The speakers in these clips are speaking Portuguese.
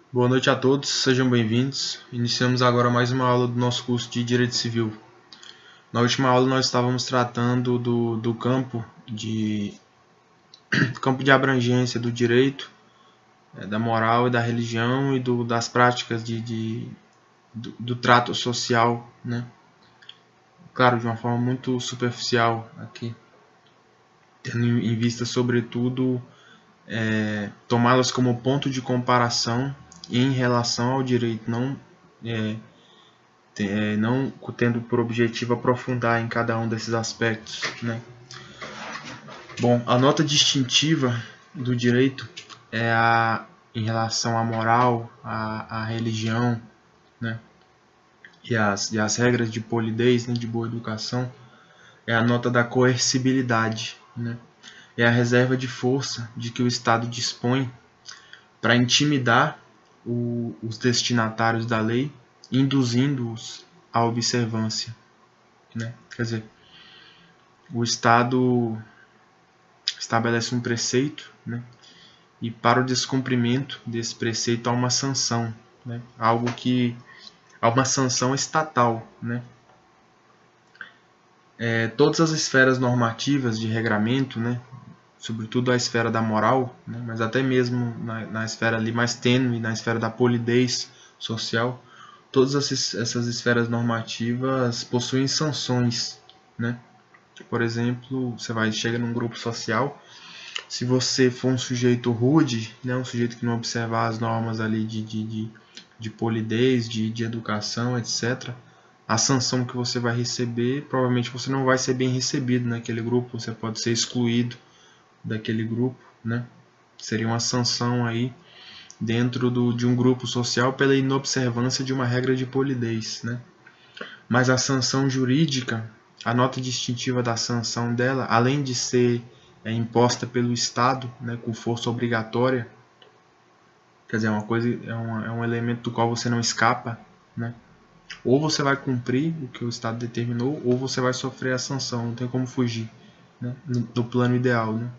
Boa noite a todos, sejam bem-vindos. Iniciamos agora mais uma aula do nosso curso de Direito Civil. Na última aula nós estávamos tratando do campo de abrangência do direito, da moral e da religião e das práticas do trato social, né? Claro, de uma forma muito superficial aqui, tendo em vista, sobretudo, tomá-las como ponto de comparação em relação ao direito, não tendo por objetivo aprofundar em cada um desses aspectos, né? Bom, a nota distintiva do direito em relação à moral, à religião, né? E as regras de polidez, né? De boa educação, é a nota da coercibilidade, né? É a reserva de força de que o Estado dispõe para intimidar os destinatários da lei, induzindo-os à observância, né? Quer dizer, o Estado estabelece um preceito, né? E para o descumprimento desse preceito há uma sanção, né? Há uma sanção estatal, né? Todas as esferas normativas de regramento, né? Sobretudo a esfera da moral, né? Mas até mesmo na esfera ali mais tênue, na esfera da polidez social, todas essas esferas normativas possuem sanções, né? Por exemplo, chega num grupo social, se você for um sujeito rude, né, um sujeito que não observar as normas ali de polidez, de educação, etc., a sanção que você vai receber, provavelmente você não vai ser bem recebido naquele grupo, você pode ser excluído daquele grupo, né? Seria uma sanção aí dentro de um grupo social pela inobservância de uma regra de polidez, né? Mas a sanção jurídica, a nota distintiva da sanção dela, além de ser imposta pelo Estado, né, com força obrigatória, quer dizer, é um elemento do qual você não escapa, né? Ou você vai cumprir o que o Estado determinou, ou você vai sofrer a sanção, não tem como fugir, né? No plano ideal, né?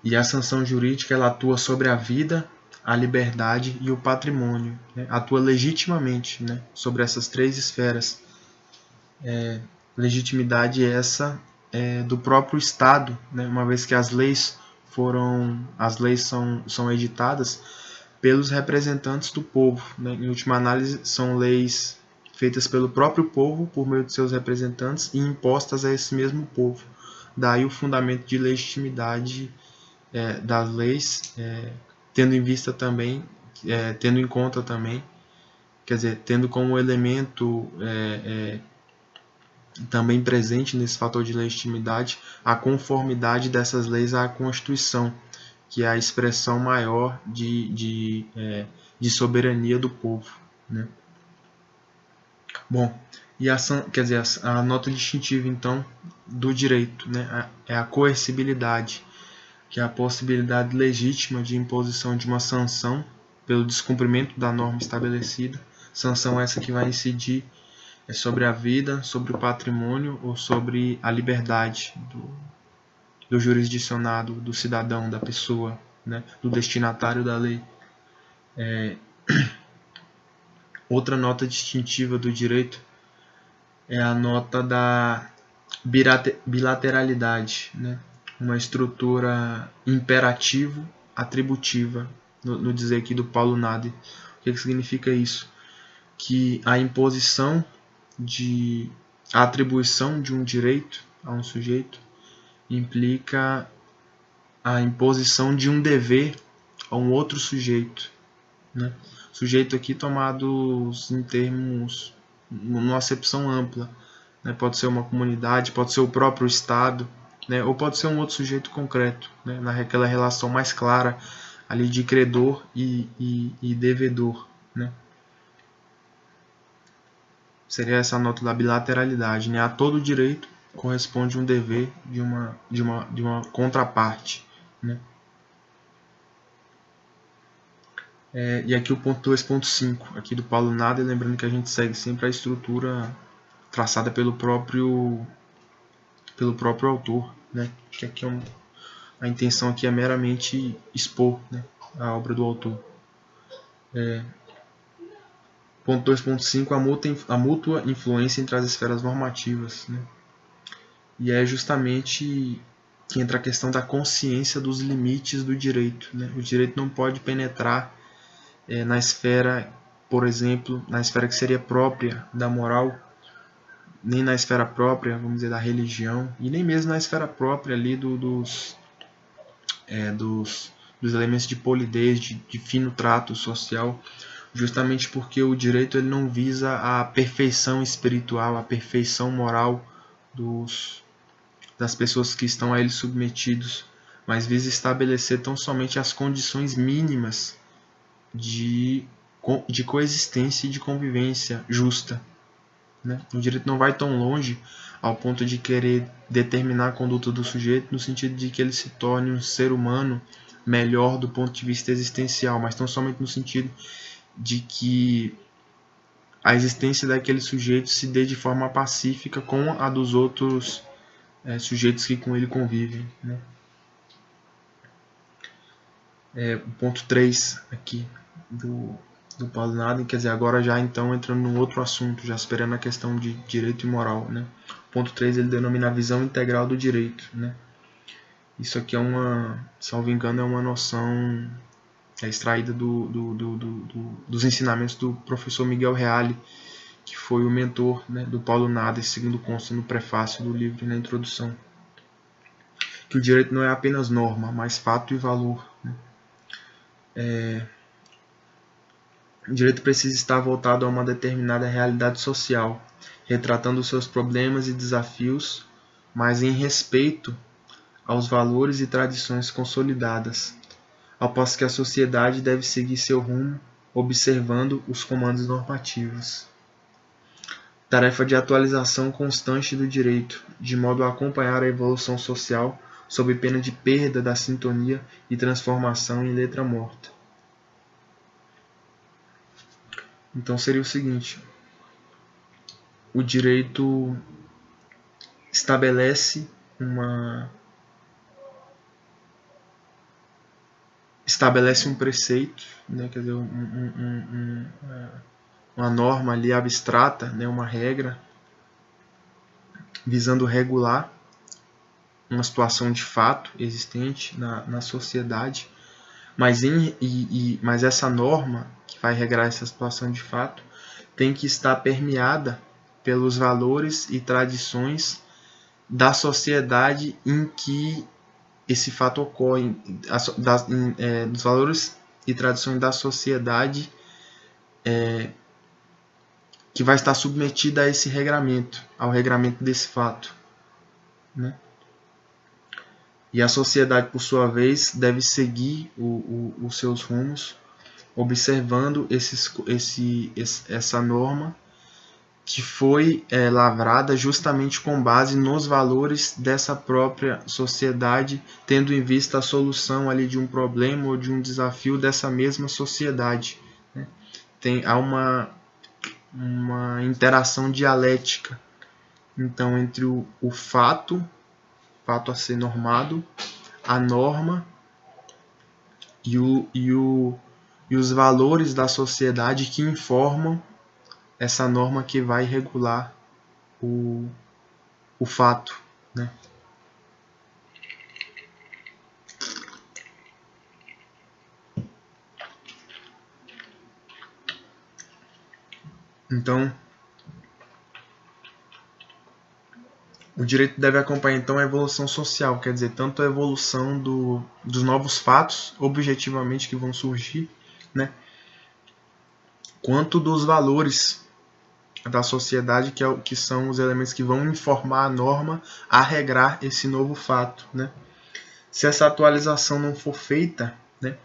E a sanção jurídica ela atua sobre a vida, a liberdade e o patrimônio, né? Atua legitimamente, né, sobre essas três esferas. Legitimidade essa do próprio Estado, né? Uma vez que as leis são editadas pelos representantes do povo, né? Em última análise, são leis feitas pelo próprio povo por meio de seus representantes e impostas a esse mesmo povo. Daí o fundamento de legitimidade das leis, tendo em conta também, quer dizer, tendo como elemento também presente nesse fator de legitimidade a conformidade dessas leis à Constituição, que é a expressão maior de soberania do povo, né? Bom, e a nota distintiva, então, do direito, né, é a coercibilidade, que é a possibilidade legítima de imposição de uma sanção pelo descumprimento da norma estabelecida, sanção essa que vai incidir sobre a vida, sobre o patrimônio ou sobre a liberdade do jurisdicionado, do cidadão, da pessoa, né, do destinatário da lei. Outra nota distintiva do direito é a nota da bilateralidade, né, uma estrutura imperativo-atributiva, no dizer aqui do Paulo Nader. O que significa isso? Que a atribuição de um direito a um sujeito implica a imposição de um dever a um outro sujeito, né? Sujeito aqui tomados em termos, numa acepção ampla, né? Pode ser uma comunidade, pode ser o próprio Estado, né? Ou pode ser um outro sujeito concreto, né? Naquela relação mais clara ali de credor e devedor, né? Seria essa nota da bilateralidade, né? A todo direito corresponde um dever de uma contraparte, né? E aqui o ponto 2.5 aqui do Paulo Nader, lembrando que a gente segue sempre a estrutura traçada pelo próprio autor, né? Que aqui a intenção aqui é meramente expor, né, a obra do autor. Ponto 2.5, a mútua influência entre as esferas normativas, né? E é justamente que entra a questão da consciência dos limites do direito, né? O direito não pode penetrar na esfera, por exemplo, na esfera que seria própria da moral, nem na esfera própria, vamos dizer, da religião, e nem mesmo na esfera própria ali dos elementos de polidez, de fino trato social, justamente porque o direito ele não visa a perfeição espiritual, a perfeição moral das pessoas que estão a ele submetidos, mas visa estabelecer tão somente as condições mínimas de coexistência e de convivência justa, né? O direito não vai tão longe ao ponto de querer determinar a conduta do sujeito no sentido de que ele se torne um ser humano melhor do ponto de vista existencial, mas tão somente no sentido de que a existência daquele sujeito se dê de forma pacífica com a dos outros sujeitos que com ele convivem, né? O ponto 3 aqui do Paulo Naden, quer dizer, agora já então entrando num outro assunto, já esperando a questão de direito e moral, né? Ponto 3 ele denomina a visão integral do direito, né? Isso aqui salvo engano, é uma noção extraída dos ensinamentos do professor Miguel Reale, que foi o mentor, né, do Paulo Naden, segundo consta no prefácio do livro e na introdução. Que o direito não é apenas norma, mas fato e valor, né? O direito precisa estar voltado a uma determinada realidade social, retratando seus problemas e desafios, mas em respeito aos valores e tradições consolidadas, ao passo que a sociedade deve seguir seu rumo, observando os comandos normativos. Tarefa de atualização constante do direito, de modo a acompanhar a evolução social, sob pena de perda da sintonia e transformação em letra morta. Então seria o seguinte: o direito estabelece um preceito, né, quer dizer, uma norma ali abstrata, né, uma regra, visando regular uma situação de fato existente na sociedade, mas essa norma que vai regrar essa situação de fato tem que estar permeada pelos valores e tradições da sociedade em que esse fato ocorre, dos valores e tradições da sociedade que vai estar submetida a esse regramento, ao regramento desse fato, né? E a sociedade, por sua vez, deve seguir os seus rumos, observando essa norma que foi lavrada justamente com base nos valores dessa própria sociedade, tendo em vista a solução ali de um problema ou de um desafio dessa mesma sociedade, né? Há uma interação dialética, então, entre o fato a ser normado, a norma e os valores da sociedade que informam essa norma que vai regular o fato, né? Então, o direito deve acompanhar então a evolução social, quer dizer, tanto a evolução dos novos fatos, objetivamente, que vão surgir, né, quanto dos valores da sociedade, que são os elementos que vão informar a norma a regrar esse novo fato, né? Se essa atualização não for feita, né,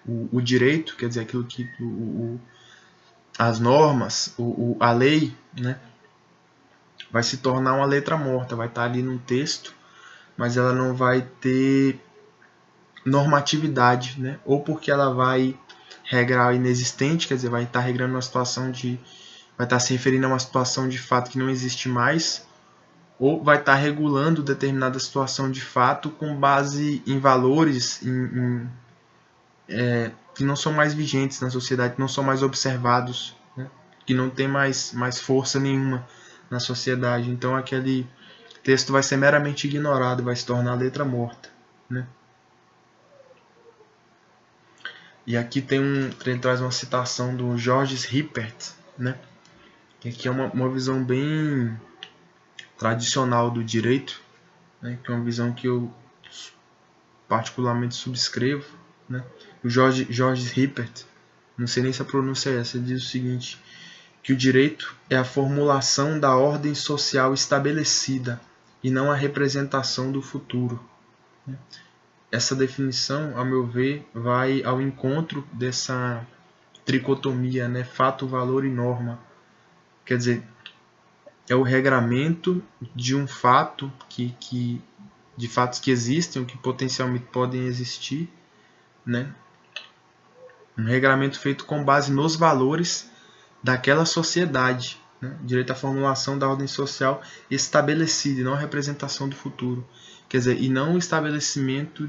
o direito, quer dizer, aquilo que as normas, a lei, né, vai se tornar uma letra morta, vai estar ali no texto, mas ela não vai ter normatividade, né? Ou porque ela vai regrar inexistente, quer dizer, vai estar regrando uma situação vai estar se referindo a uma situação de fato que não existe mais, ou vai estar regulando determinada situação de fato com base em valores, que não são mais vigentes na sociedade, que não são mais observados, né? Que não tem mais força nenhuma na sociedade. Então aquele texto vai ser meramente ignorado, vai se tornar letra morta, né? E aqui ele traz uma citação do Georges Hippert, né? Que aqui é uma visão bem tradicional do direito, né? Que é uma visão que eu particularmente subscrevo, né? O Georges Hippert, não sei nem se a pronúncia é essa, ele diz o seguinte, que o direito é a formulação da ordem social estabelecida e não a representação do futuro. Essa definição, ao meu ver, vai ao encontro dessa tricotomia, né? Fato, valor e norma. Quer dizer, é o regramento de um fato de fatos que existem ou que potencialmente podem existir, né? Um regramento feito com base nos valores daquela sociedade, né? Direito à formulação da ordem social estabelecida e não a representação do futuro. Quer dizer, e não o estabelecimento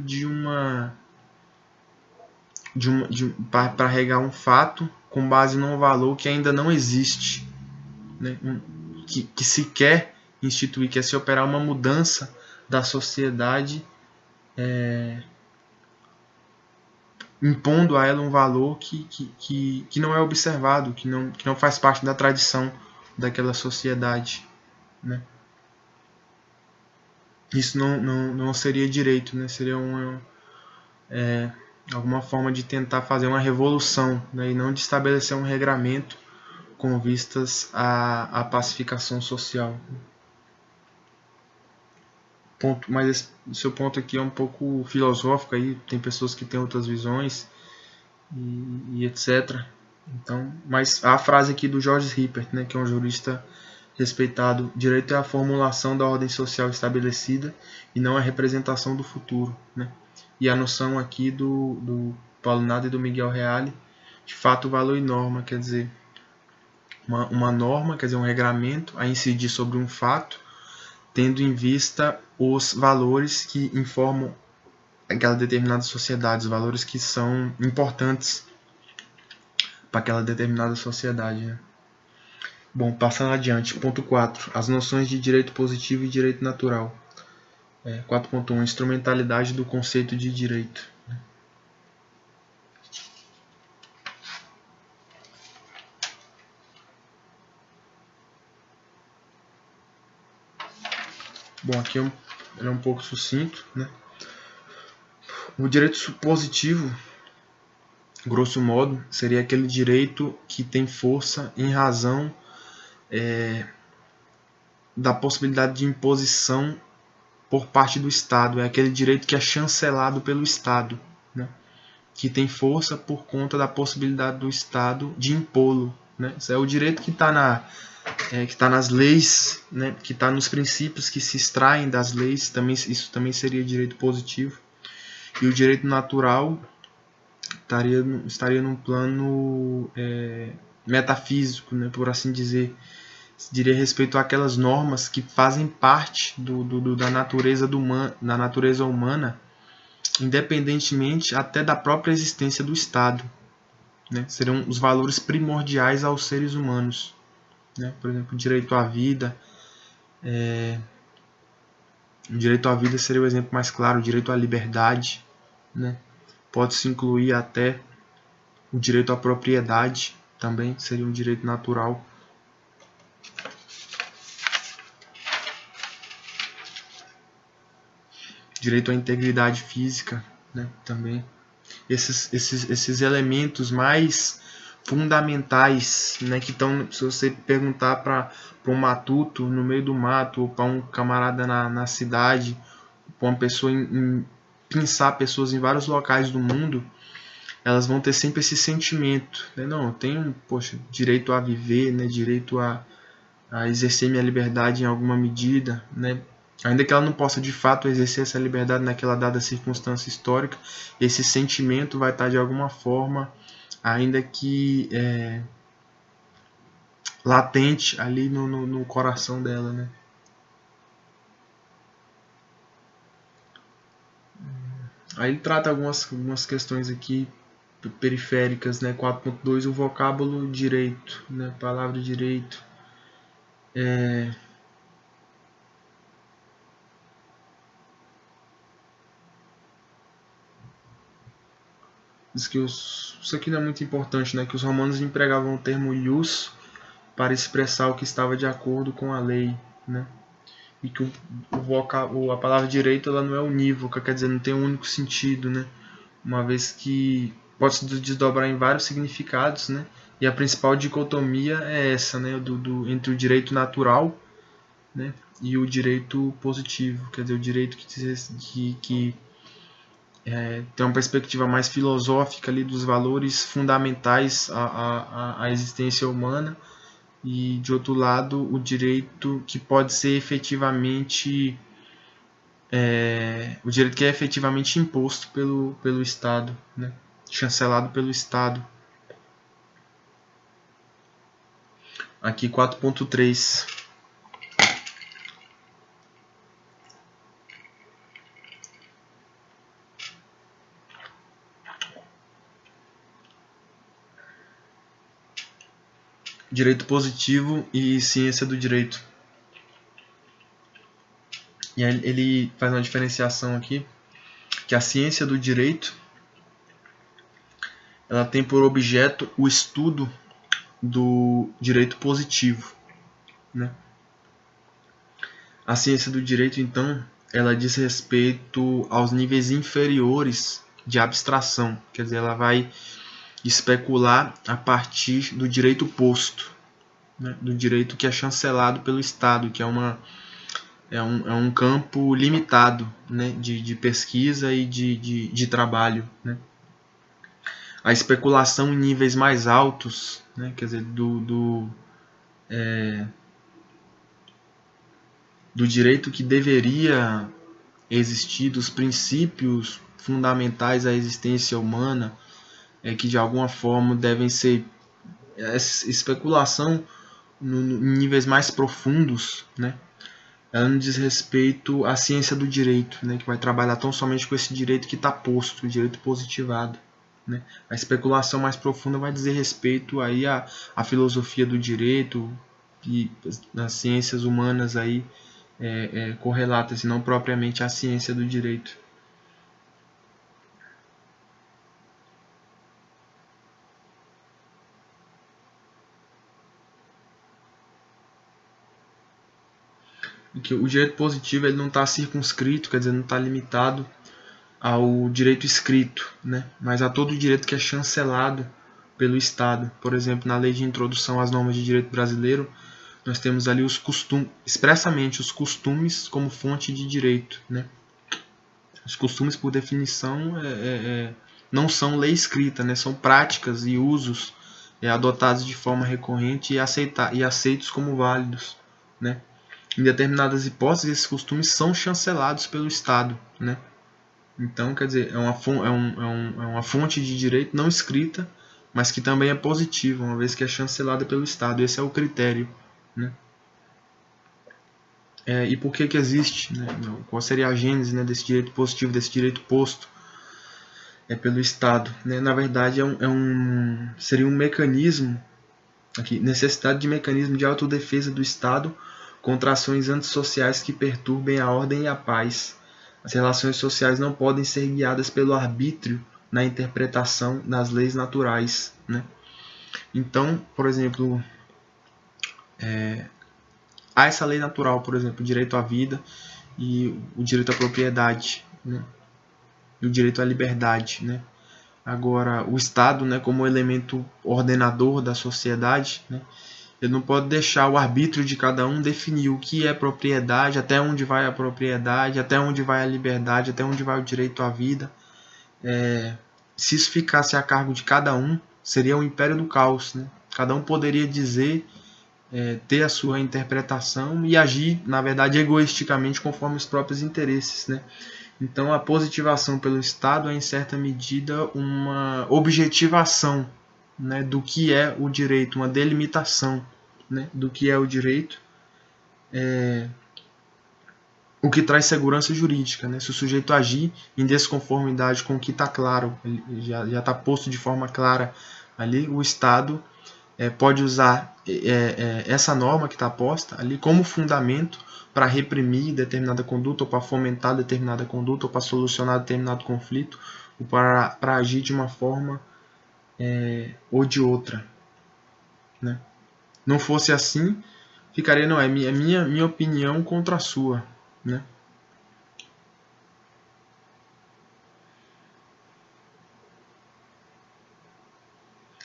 para regar um fato com base num valor que ainda não existe, né? Que se quer instituir, que é se operar uma mudança da sociedade, impondo a ela um valor que não é observado, que não faz parte da tradição daquela sociedade, né? Isso não seria direito, né? Seria alguma forma de tentar fazer uma revolução, né? E não de estabelecer um regramento com vistas à pacificação social. Mas esse seu ponto aqui é um pouco filosófico, aí tem pessoas que têm outras visões e etc. Então, mas a frase aqui do Georges Hippert, né, que é um jurista respeitado, direito é a formulação da ordem social estabelecida e não a representação do futuro, né? E a noção aqui do Paulo Nader e do Miguel Reale, de fato, valor e norma, quer dizer, uma norma, quer dizer, um regramento a incidir sobre um fato, tendo em vista os valores que informam aquela determinada sociedade, os valores que são importantes para aquela determinada sociedade, né? Bom, passando adiante, ponto 4, as noções de direito positivo e direito natural. 4.1, instrumentalidade do conceito de direito. Bom, aqui ele é um pouco sucinto, né? O direito positivo, grosso modo, seria aquele direito que tem força em razão da possibilidade de imposição por parte do Estado. É aquele direito que é chancelado pelo Estado, né? Que tem força por conta da possibilidade do Estado de impô-lo, né? Isso é o direito que está nas leis, né? Que está nos princípios que se extraem das leis. Isso também seria direito positivo. E o direito natural estaria num plano metafísico, né? Por assim dizer. Diria respeito àquelas normas que fazem parte da natureza humana, independentemente até da própria existência do Estado, né? Seriam os valores primordiais aos seres humanos, né? Por exemplo, o direito à vida. O direito à vida seria o exemplo mais claro, o direito à liberdade, né? Pode-se incluir até o direito à propriedade, também seria um direito natural. Direito à integridade física, né, também. Esses elementos mais fundamentais, né, que estão, se você perguntar para um matuto no meio do mato, ou para um camarada na cidade, para uma pessoa pensar pessoas em vários locais do mundo, elas vão ter sempre esse sentimento, né? Não, eu tenho, direito a viver, né, direito a exercer minha liberdade em alguma medida, né? Ainda que ela não possa de fato exercer essa liberdade naquela dada circunstância histórica, esse sentimento vai estar de alguma forma, ainda que latente ali no coração dela, né? Aí ele trata algumas questões aqui periféricas, né? 4.2, o vocábulo direito, né? Palavra direito. Diz que isso aqui não é muito importante, né? Que os romanos empregavam o termo ius para expressar o que estava de acordo com a lei, né? E que a palavra direito ela não é unívoca, quer dizer, não tem um único sentido, né? Uma vez que pode se desdobrar em vários significados, né? E a principal dicotomia é essa, né? Entre o direito natural, né? E o direito positivo, quer dizer, o direito que tem uma perspectiva mais filosófica ali dos valores fundamentais à existência humana, e de outro lado o direito que pode ser efetivamente o direito que é efetivamente imposto pelo Estado, né? Chancelado pelo Estado. Aqui 4.3. Direito positivo e ciência do direito. E aí ele faz uma diferenciação aqui, que a ciência do direito ela tem por objeto o estudo do direito positivo, né? A ciência do direito, então, ela diz respeito aos níveis inferiores de abstração, quer dizer, ela vai especular a partir do direito posto, né? Do direito que é chancelado pelo Estado, que é um campo limitado, né? de pesquisa e de trabalho, né? A especulação em níveis mais altos, né? Quer dizer, do direito que deveria existir, dos princípios fundamentais à existência humana, que de alguma forma devem ser especulação em níveis mais profundos, né? Ela não diz respeito à ciência do direito, né? Que vai trabalhar tão somente com esse direito que está posto, o direito positivado, né? A especulação mais profunda vai dizer respeito aí à filosofia do direito e nas ciências humanas aí correlatas, e não propriamente à ciência do direito. Que o direito positivo ele não está circunscrito, quer dizer, não está limitado ao direito escrito, né? Mas a todo o direito que é chancelado pelo Estado. Por exemplo, na Lei de Introdução às Normas de Direito Brasileiro, nós temos ali expressamente os costumes como fonte de direito, né? Os costumes, por definição, não são lei escrita, né? São práticas e usos adotados de forma recorrente e aceitos como válidos, né? Em determinadas hipóteses, esses costumes são chancelados pelo Estado, né? Então, quer dizer, é uma fonte de direito não escrita, mas que também é positiva, uma vez que é chancelada pelo Estado. Esse é o critério, né? E por que existe, né? Qual seria a gênese, né, desse direito positivo, desse direito posto pelo Estado, né? Na verdade, seria um mecanismo, aqui, necessidade de mecanismo de autodefesa do Estado contra ações antissociais que perturbem a ordem e a paz. As relações sociais não podem ser guiadas pelo arbítrio na interpretação das leis naturais, né? Então, por exemplo, há essa lei natural, por exemplo, o direito à vida e o direito à propriedade, né? E o direito à liberdade, né? Agora, o Estado, né, como elemento ordenador da sociedade, né, ele não pode deixar o arbítrio de cada um definir o que é propriedade, até onde vai a propriedade, até onde vai a liberdade, até onde vai o direito à vida. Se isso ficasse a cargo de cada um, seria o império do caos, né? Cada um poderia dizer, ter a sua interpretação e agir, na verdade, egoisticamente conforme os próprios interesses, né? Então, a positivação pelo Estado é, em certa medida, uma objetivação, né, do que é o direito, uma delimitação, né, do que é o direito, o que traz segurança jurídica, né? Se o sujeito agir em desconformidade com o que está claro, já está posto de forma clara ali, o Estado pode usar essa norma que está posta ali como fundamento para reprimir determinada conduta, ou para fomentar determinada conduta, ou para solucionar determinado conflito, ou para agir de uma forma ou de outra, né? Não fosse assim, ficaria, não, é minha opinião contra a sua, né?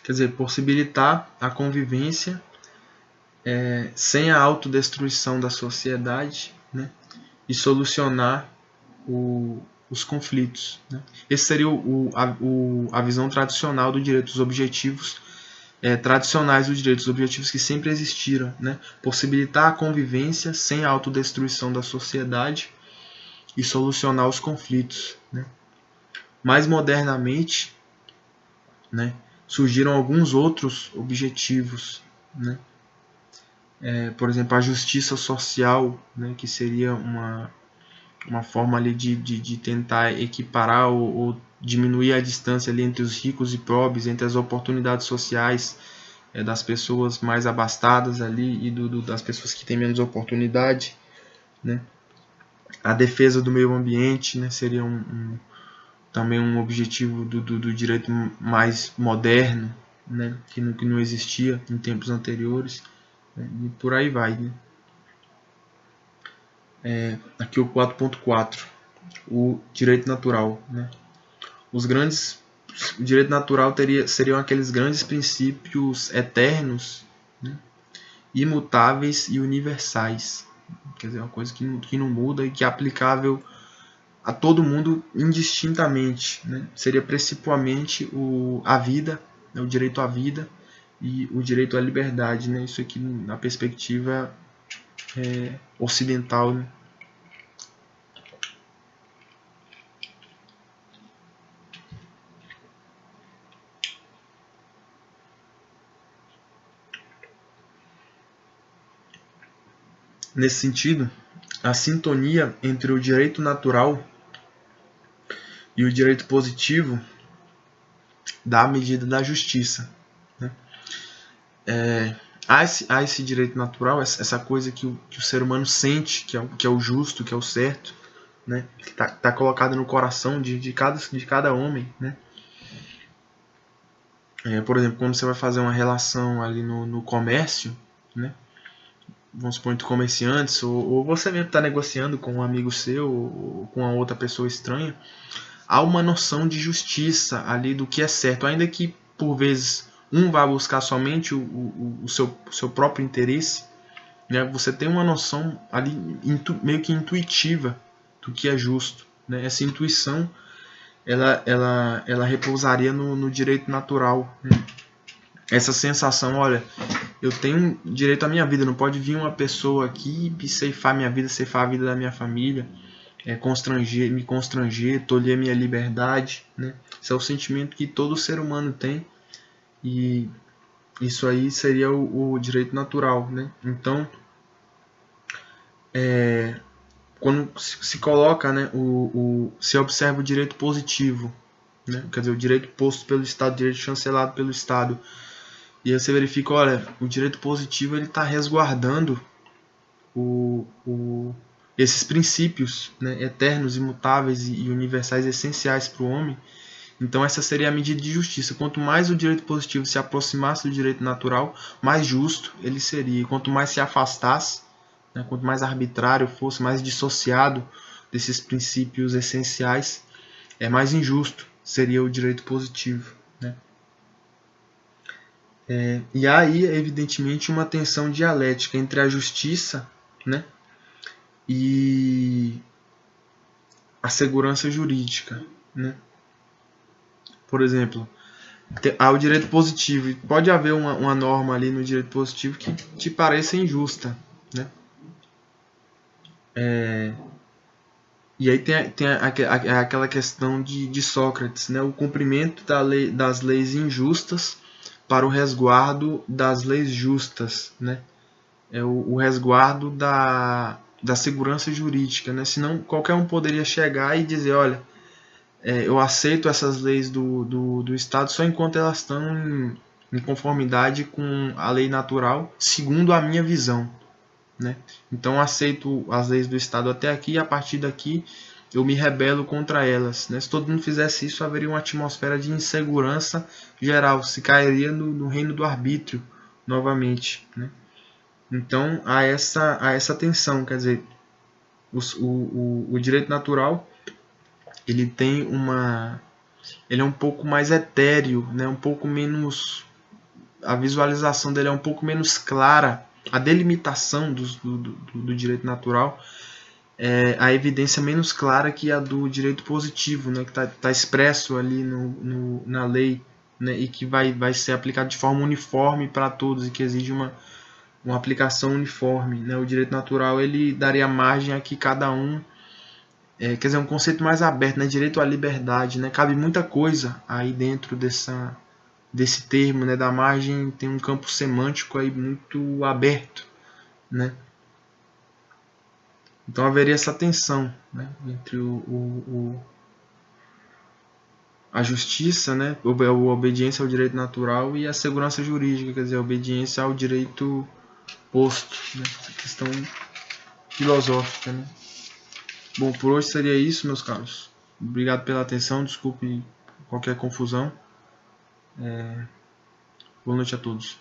Quer dizer, possibilitar a convivência sem a autodestruição da sociedade, né? E solucionar os conflitos, né? Esse seria a visão tradicional do direito, dos objetivos tradicionais dos direitos, os objetivos que sempre existiram, né? Possibilitar a convivência sem a autodestruição da sociedade e solucionar os conflitos, né? Mais modernamente, né, surgiram alguns outros objetivos, né? Por exemplo, a justiça social, né, que seria uma forma ali de tentar equiparar ou diminuir a distância ali entre os ricos e pobres, entre as oportunidades sociais das pessoas mais abastadas ali e das pessoas que têm menos oportunidade, né? A defesa do meio ambiente, né, seria também um objetivo do direito mais moderno, né, que não existia em tempos anteriores, né, e por aí vai, né? Aqui o 4.4, o direito natural, né? O direito natural seriam aqueles grandes princípios eternos, né, imutáveis e universais. Quer dizer, uma coisa que não muda e que é aplicável a todo mundo indistintamente, né? Seria principalmente a vida, né, o direito à vida e o direito à liberdade, né? Isso aqui na perspectiva ocidental, né? Nesse sentido, a sintonia entre o direito natural e o direito positivo dá a medida da justiça, né? Há esse direito natural, essa coisa que o ser humano sente, que é o justo, que é o certo, né? Que está colocado no coração de cada homem, né? Por exemplo, quando você vai fazer uma relação ali no comércio, né? Vamos supor, entre comerciantes, ou você mesmo está negociando com um amigo seu ou com uma outra pessoa estranha, há uma noção de justiça ali do que é certo, ainda que por vezes um vá buscar somente o seu próprio interesse, né? Você tem uma noção ali meio que intuitiva do que é justo, né? Essa intuição ela repousaria no direito natural, né? Essa sensação, olha, eu tenho direito à minha vida, não pode vir uma pessoa aqui e ceifar minha vida, ceifar a vida da minha família, me constranger, tolher minha liberdade, né? Esse é o sentimento que todo ser humano tem, e isso aí seria o direito natural, né? Então, quando se coloca, né, se observa o direito positivo, né? Quer dizer, o direito posto pelo Estado, o direito chancelado pelo Estado, e aí você verifica, olha, o direito positivo ele está resguardando esses princípios, né, eternos, imutáveis e universais essenciais para o homem. Então essa seria a medida de justiça. Quanto mais o direito positivo se aproximasse do direito natural, mais justo ele seria. E quanto mais se afastasse, né, quanto mais arbitrário fosse, mais dissociado desses princípios essenciais, mais injusto seria o direito positivo, né? E há aí, evidentemente, uma tensão dialética entre a justiça, né, e a segurança jurídica, né? Por exemplo, há o direito positivo. Pode haver uma norma ali no direito positivo que te pareça injusta, né? E aí tem aquela questão de Sócrates, né? O cumprimento das leis injustas para o resguardo das leis justas, né? O resguardo da segurança jurídica, né? Senão qualquer um poderia chegar e dizer, olha, eu aceito essas leis do Estado só enquanto elas estão em conformidade com a lei natural, segundo a minha visão, né? Então aceito as leis do Estado até aqui e a partir daqui eu me rebelo contra elas, né? Se todo mundo fizesse isso, haveria uma atmosfera de insegurança geral, se cairia no reino do arbítrio novamente, né? Então há essa tensão, quer dizer, o direito natural ele tem ele é um pouco mais etéreo, né? Um pouco menos, a visualização dele é um pouco menos clara, a delimitação do direito natural é a evidência menos clara que a do direito positivo, né? Que está expresso ali na lei, né? E que vai ser aplicado de forma uniforme para todos e que exige uma aplicação uniforme, né? O direito natural ele daria margem a que cada um, quer dizer, um conceito mais aberto, né? Direito à liberdade, né? Cabe muita coisa aí dentro desse termo, né? Da margem tem um campo semântico aí muito aberto, né? Então haveria essa tensão, né? Entre a justiça, né? A obediência ao direito natural e a segurança jurídica, quer dizer, a obediência ao direito posto, né? Essa questão filosófica, né? Bom, por hoje seria isso, meus caros. Obrigado pela atenção, desculpe qualquer confusão. Boa noite a todos.